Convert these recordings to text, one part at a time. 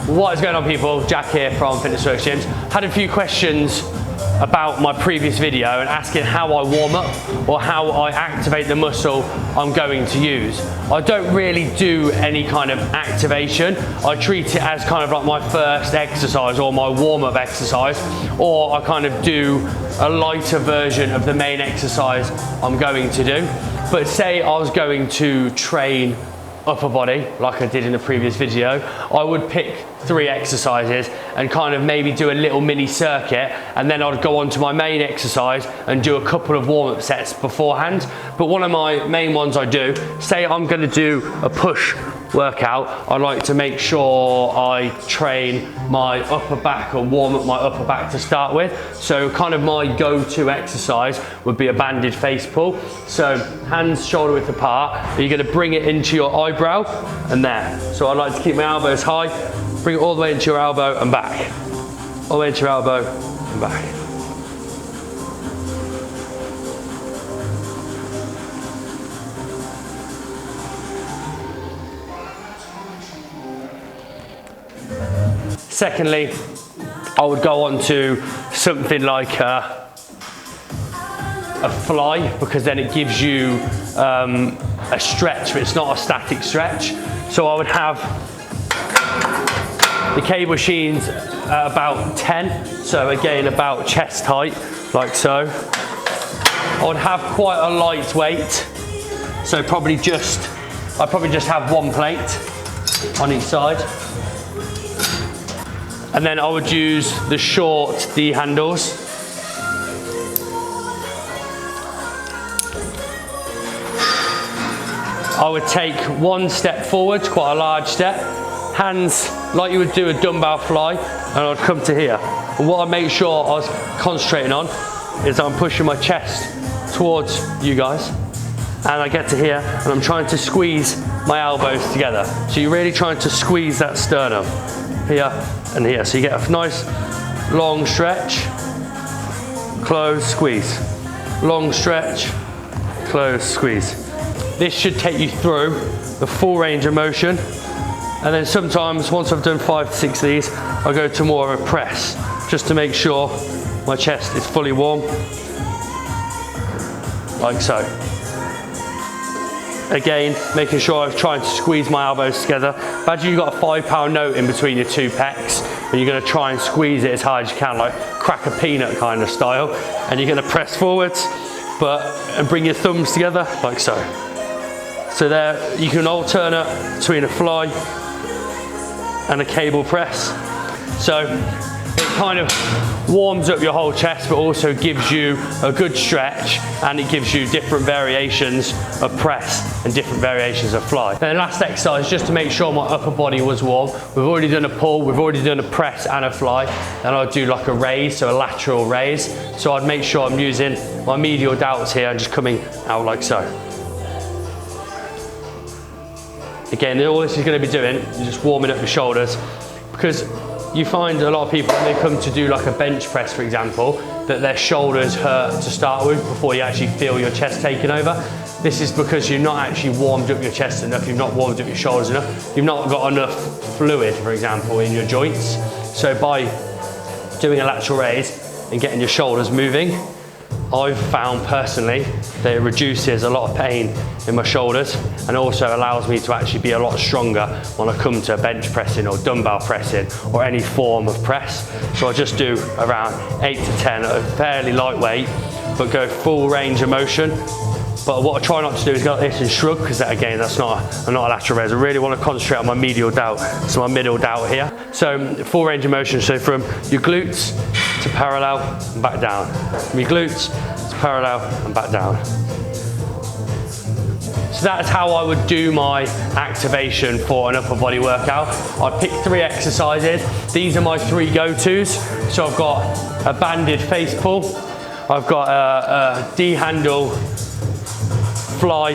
What is going on, people? Jack here from Fitness Works Gyms. Had a few questions about my previous video and asking how I warm up or how I activate the muscle I'm going to use. I don't really do any kind of activation. I treat it as kind of like my first exercise or my warm-up exercise, or I kind of do a lighter version of the main exercise I'm going to do. But say I was going to train upper body like I did in the previous video, I would pick 3 exercises and kind of maybe do a little mini circuit, and then I'd go on to my main exercise and do a couple of warm-up sets beforehand. But one of my main ones I do, say I'm going to do a push workout, I like to make sure I train my upper back or warm up my upper back to start with. So kind of my go-to exercise would be a banded face pull. So hands shoulder width apart, you're going to bring it into your eyebrow and there. So I like to keep my elbows high, bring it all the way into your elbow and back. All the way into your elbow and back. Secondly, I would go on to something like a fly, because then it gives you a stretch, but it's not a static stretch. So I would have the cable machines at about 10, so again about chest height, like so. I would have quite a light weight, so I'd probably just have 1 plate on each side. And then I would use the short D handles. I would take 1 step forward, quite a large step, hands like you would do a dumbbell fly, and I'd come to here. And what I make sure I was concentrating on is I'm pushing my chest towards you guys, and I get to here and I'm trying to squeeze my elbows together. So you're really trying to squeeze that sternum here and here. So you get a nice long stretch, close, squeeze. Long stretch, close, squeeze. This should take you through the full range of motion. And then sometimes, once I've done 5 to 6 of these, I go to more of a press, just to make sure my chest is fully warm, like so. Again, making sure I'm trying to squeeze my elbows together. Imagine you've got a 5-pound note in between your 2 pecs, and you're going to try and squeeze it as hard as you can, like crack a peanut kind of style. And you're going to press forwards, and bring your thumbs together, like so. So there, you can alternate between a fly and a cable press. So it kind of warms up your whole chest, but also gives you a good stretch, and it gives you different variations of press and different variations of fly. And the last exercise, just to make sure my upper body was warm, we've already done a pull, we've already done a press and a fly, and I'd do like a raise, so a lateral raise. So I'd make sure I'm using my medial delts here and just coming out like so. Again, all this is going to be doing is just warming up your shoulders, because you find a lot of people, when they come to do like a bench press, for example, that their shoulders hurt to start with before you actually feel your chest taking over. This is because you've not actually warmed up your chest enough, you've not warmed up your shoulders enough, you've not got enough fluid, for example, in your joints. So by doing a lateral raise and getting your shoulders moving, I've found personally that it reduces a lot of pain in my shoulders, and also allows me to actually be a lot stronger when I come to bench pressing or dumbbell pressing or any form of press. So I just do around 8 to 10 at a fairly lightweight, but go full range of motion. But what I try not to do is go like this and shrug, because that, again, that's not a lateral raise. I really want to concentrate on my medial delt, so my middle delt here. So full range of motion, so from your glutes to parallel and back down. From your glutes to parallel and back down. So that's how I would do my activation for an upper body workout. I pick 3 exercises. These are my 3 go-tos. So I've got a banded face pull, I've got a D handle fly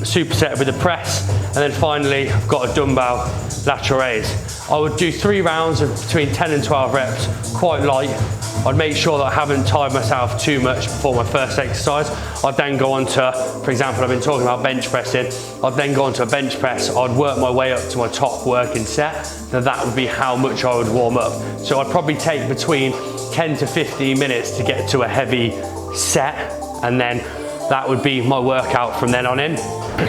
superset with a press, and then finally I've got a dumbbell lateral raise. I would do 3 rounds of between 10 and 12 reps, quite light. I'd make sure that I haven't tired myself too much before my first exercise. I'd then go on to, for example, I've been talking about bench pressing. I'd then go on to a bench press. I'd work my way up to my top working set. Now that would be how much I would warm up. So I'd probably take between 10 to 15 minutes to get to a heavy set, and then that would be my workout from then on in.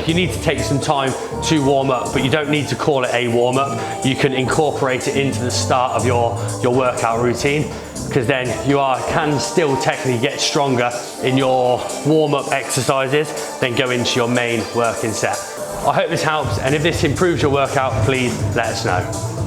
You need to take some time to warm up, but you don't need to call it a warm up. You can incorporate it into the start of your workout routine, because then you can still technically get stronger in your warm up exercises, then go into your main working set. I hope this helps, and if this improves your workout, please let us know.